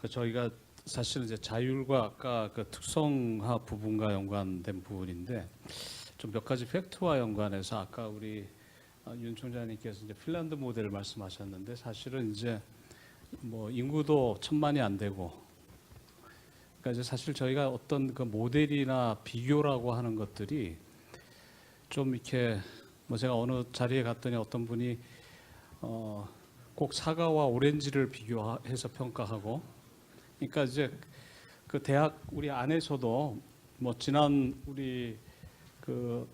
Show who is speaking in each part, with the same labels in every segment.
Speaker 1: 저희가 사실은 이제 자율과 아까 그 특성화 부분과 연관된 부분인데 좀 몇 가지 팩트와 연관해서 아까 우리 윤 총장님께서 이제 핀란드 모델을 말씀하셨는데 사실은 이제 뭐 인구도 1000만이 안 되고 그러니까 이제 사실 저희가 어떤 그 모델이나 비교라고 하는 것들이 좀 이렇게 뭐 제가 어느 자리에 갔더니 어떤 분이 꼭 사과와 오렌지를 비교해서 평가하고 그러니까 이제 그 대학 우리 안에서도 뭐 지난 우리 그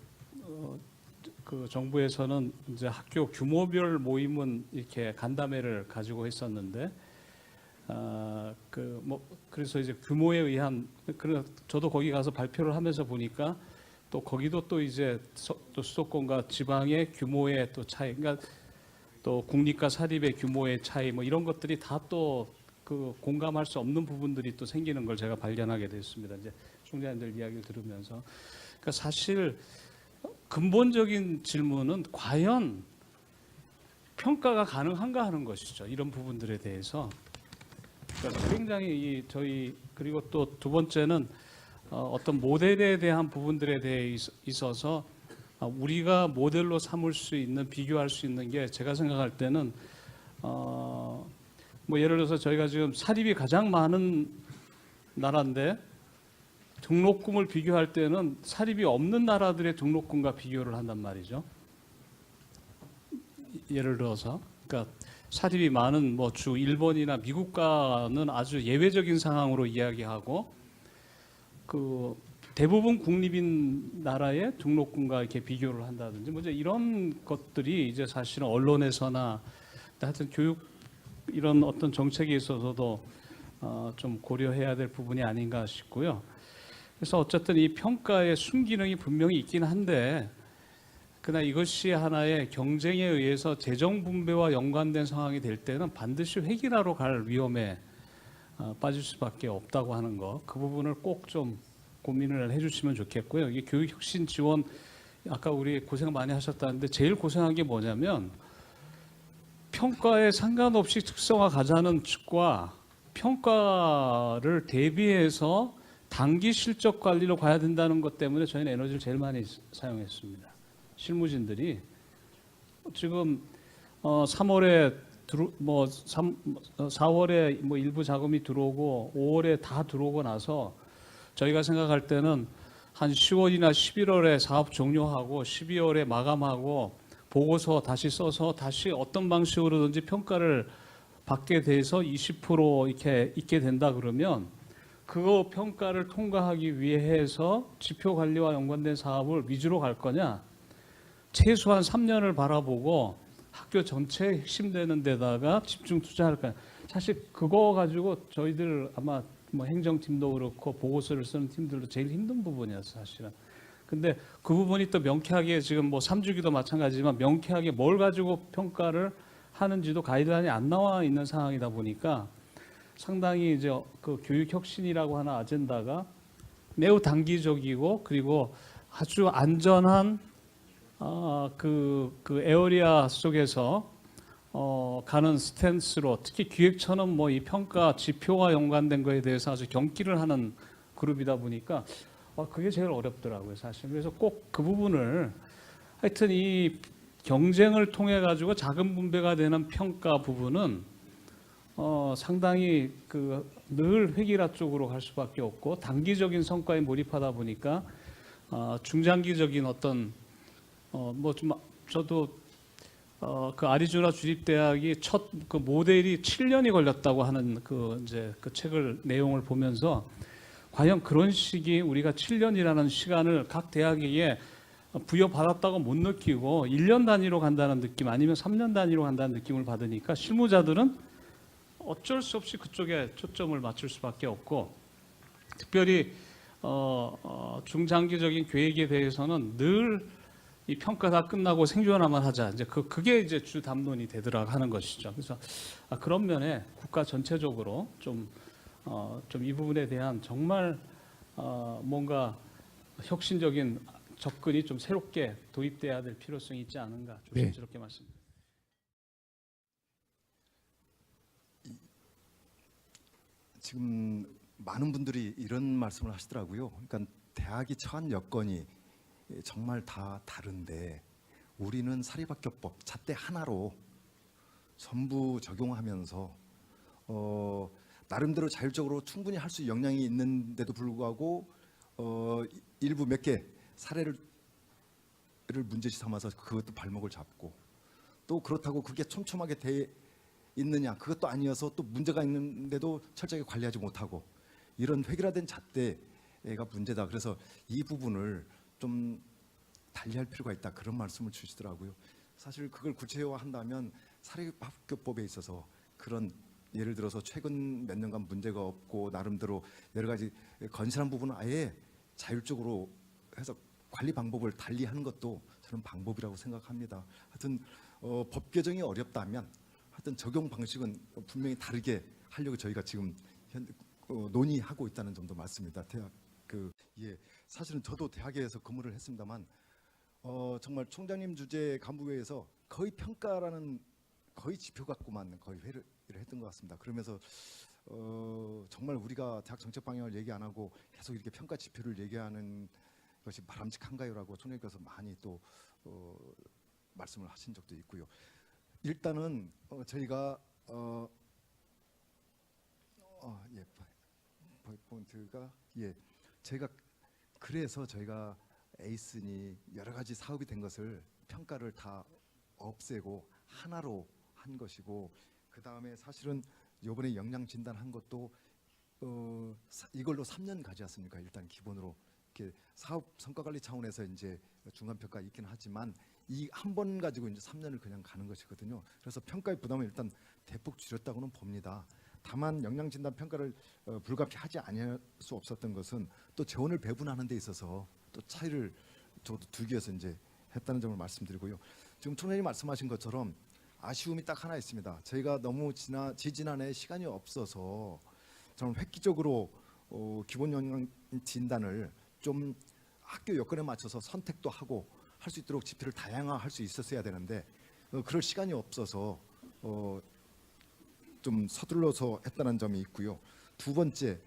Speaker 1: 정부에서는 이제 학교 규모별 모임은 이렇게 간담회를 가지고 했었는데 그래서 이제 규모에 의한 저도 거기 가서 발표를 하면서 보니까 또 거기도 또 이제 또 수도권과 지방의 규모의 또 차이, 그러니까 또 국립과 사립의 규모의 차이 뭐 이런 것들이 다 또 그 공감할 수 없는 부분들이 또 생기는 걸 제가 발견하게 됐습니다. 이제 총장님들 이야기를 들으면서 그러니까 사실 근본적인 질문은 과연 평가가 가능한가 하는 것이죠. 이런 부분들에 대해서 그러니까 굉장히 저희 그리고 또 두 번째는 어떤 모델에 대한 부분들에 대해 있어서 우리가 모델로 삼을 수 있는 비교할 수 있는 게 제가 생각할 때는 뭐 예를 들어서 저희가 지금 사립이 가장 많은 나라인데 등록금을 비교할 때는 사립이 없는 나라들의 등록금과 비교를 한단 말이죠. 예를 들어서 그러니까 사립이 많은 뭐 주 일본이나 미국과는 아주 예외적인 상황으로 이야기하고 그 대부분 국립인 나라의 등록금과 이렇게 비교를 한다든지 뭐 이제 이런 것들이 이제 사실은 언론에서나 하여튼 교육 이런 어떤 정책에 있어서도 좀 고려해야 될 부분이 아닌가 싶고요. 그래서 어쨌든 이 평가의 순기능이 분명히 있긴 한데 그러나 이것이 하나의 경쟁에 의해서 재정 분배와 연관된 상황이 될 때는 반드시 획일화로 갈 위험에 빠질 수밖에 없다고 하는 거, 그 부분을 꼭 좀 고민을 해주시면 좋겠고요. 이게 교육혁신 지원 아까 우리 고생 많이 하셨다는데 제일 고생한 게 뭐냐면 평가에 상관없이 특성화 가자는 측과 평가를 대비해서 단기 실적 관리로 가야 된다는 것 때문에 저희는 에너지를 제일 많이 사용했습니다. 실무진들이 지금 3월에 4월에 뭐 일부 자금이 들어오고 5월에 다 들어오고 나서 저희가 생각할 때는 한 10월이나 11월에 사업 종료하고 12월에 마감하고 보고서 다시 써서 다시 어떤 방식으로든지 평가를 받게 돼서 20% 이렇게 있게 된다 그러면 그거 평가를 통과하기 위해서 지표 관리와 연관된 사업을 위주로 갈 거냐, 최소한 3년을 바라보고 학교 전체에 핵심되는 데다가 집중 투자할 거냐. 사실 그거 가지고 저희들 아마 뭐 행정팀도 그렇고 보고서를 쓰는 팀들도 제일 힘든 부분이었어요, 사실은. 근데 그 부분이 또 명쾌하게 지금 뭐 3주기도 마찬가지지만 명쾌하게 뭘 가지고 평가를 하는지도 가이드라인이 안 나와 있는 상황이다 보니까 상당히 이제 그 교육혁신이라고 하는 아젠다가 매우 단기적이고 그리고 아주 안전한 그 에어리아 속에서 가는 스탠스로 특히 기획처는 뭐 이 평가 지표와 연관된 거에 대해서 아주 경기를 하는 그룹이다 보니까 그게 제일 어렵더라고요, 사실. 그래서 꼭 그 부분을 하여튼 이 경쟁을 통해 가지고 자금 분배가 되는 평가 부분은 상당히 늘 획일화 쪽으로 갈 수밖에 없고 단기적인 성과에 몰입하다 보니까 중장기적인 어떤 뭐 좀 저도 그 아리조나 주립대학이 첫 그 모델이 7년이 걸렸다고 하는 이제 그 책을 내용을 보면서 과연 그런 식이 우리가 7년이라는 시간을 각 대학에게 부여받았다고 못 느끼고 1년 단위로 간다는 느낌 아니면 3년 단위로 간다는 느낌을 받으니까 실무자들은 어쩔 수 없이 그쪽에 초점을 맞출 수밖에 없고 특별히 중장기적인 계획에 대해서는 늘 이 평가 다 끝나고 생존화만 하자. 이제 그게 이제 주 담론이 되더라 하는 것이죠. 그래서 그런 면에 국가 전체적으로 좀 이 부분에 대한 정말 뭔가 혁신적인 접근이 좀 새롭게 도입돼야 될 필요성이 있지 않은가 조심스럽게 말씀드립니다.
Speaker 2: 지금 많은 분들이 이런 말씀을 하시더라고요. 그러니까 대학이 처한 여건이 정말 다 다른데 우리는 사립학교법 잣대 하나로 전부 적용하면서 나름대로 자율적으로 충분히 할 수 역량이 있는데도 불구하고 일부 몇 개 사례를 문제시 삼아서 그것도 발목을 잡고 또 그렇다고 그게 촘촘하게 돼 있느냐 그것도 아니어서 또 문제가 있는데도 철저하게 관리하지 못하고 이런 획일화된 잣대가 문제다. 그래서 이 부분을 좀 달리할 필요가 있다 그런 말씀을 주시더라고요. 사실 그걸 구체화한다면 사립학교법에 있어서 그런 예를 들어서 최근 몇 년간 문제가 없고 나름대로 여러 가지 건실한 부분은 아예 자율적으로 해서 관리 방법을 달리하는 것도 저는 방법이라고 생각합니다. 하여튼 법 개정이 어렵다면 하여튼 적용 방식은 분명히 다르게 하려고 저희가 지금 논의하고 있다는 점도 맞습니다. 대학 사실은 저도 대학에서 근무를 했습니다만 정말 총장님 주재 간부회에서 거의 평가라는 거의 지표 갖고만 거의 회의를 했던 것 같습니다. 그러면서 정말 우리가 대학 정책 방향을 얘기 안 하고 계속 이렇게 평가 지표를 얘기하는 것이 바람직한가요라고 총장님께서 많이 또 말씀을 하신 적도 있고요. 일단은 저희가 포인트가 저희가 그래서 저희가 에이스니 여러 가지 사업이 된 것을 평가를 다 없애고 하나로 한 것이고 그 다음에 사실은 이번에 역량 진단한 것도 이걸로 3년 가지 않습니까? 일단 기본으로 이렇게 사업 성과 관리 차원에서 이제 중간 평가 있긴 하지만 이 한 번 가지고 이제 3년을 그냥 가는 것이거든요. 그래서 평가의 부담을 일단 대폭 줄였다고는 봅니다. 다만 역량 진단 평가를 불가피 하지 않을 수 없었던 것은 또 재원을 배분하는 데 있어서 또 차이를 저도 두기 위해서 이제 했다는 점을 말씀드리고요. 지금 총장님 말씀하신 것처럼 아쉬움이 딱 하나 있습니다. 저희가 너무 지지난해 시간이 없어서 저는 획기적으로 기본 역량 진단을 좀 학교 여건에 맞춰서 선택도 하고 할 수 있도록 지표를 다양화할 수 있었어야 되는데 그럴 시간이 없어서 좀 서둘러서 했다는 점이 있고요. 두 번째,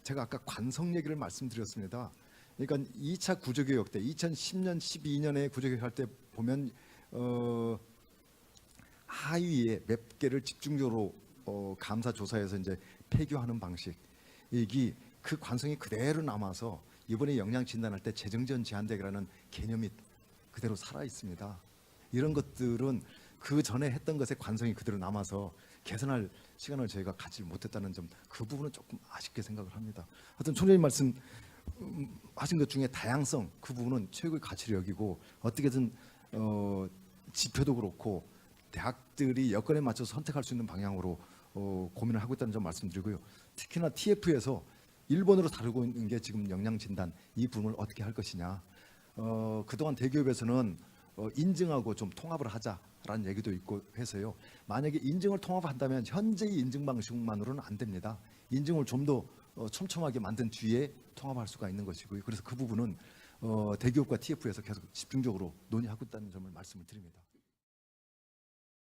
Speaker 2: 제가 아까 관성 얘기를 말씀드렸습니다. 그러니까 2차 구조개혁 때 2010년, 12년에 구조개혁할 때 보면 하위에 몇 개를 집중적으로 감사 조사해서 이제 폐교하는 방식이 그 관성이 그대로 남아서 이번에 역량 진단할 때 재정지원 제한되기라는 개념이 그대로 살아 있습니다. 이런 것들은 그 전에 했던 것의 관성이 그대로 남아서 개선할 시간을 저희가 갖지 못했다는 점, 그 부분은 조금 아쉽게 생각을 합니다. 하여튼 총장님 말씀 하신 것 중에 다양성 그 부분은 최고의 가치를 여기고 어떻게든 지표도 그렇고 대학들이 여건에 맞춰서 선택할 수 있는 방향으로 고민을 하고 있다는 점 말씀드리고요. 특히나 TF에서 일본으로 다루고 있는 게 지금 역량 진단 이 부분을 어떻게 할 것이냐. 그동안 대기업에서는 인증하고 좀 통합을 하자라는 얘기도 있고 해서요. 만약에 인증을 통합한다면 현재의 인증 방식만으로는 안 됩니다. 인증을 좀 더 촘촘하게 만든 뒤에 통합할 수가 있는 것이고요. 그래서 그 부분은 대기업과 TF에서 계속 집중적으로 논의하고 있다는 점을 말씀을 드립니다.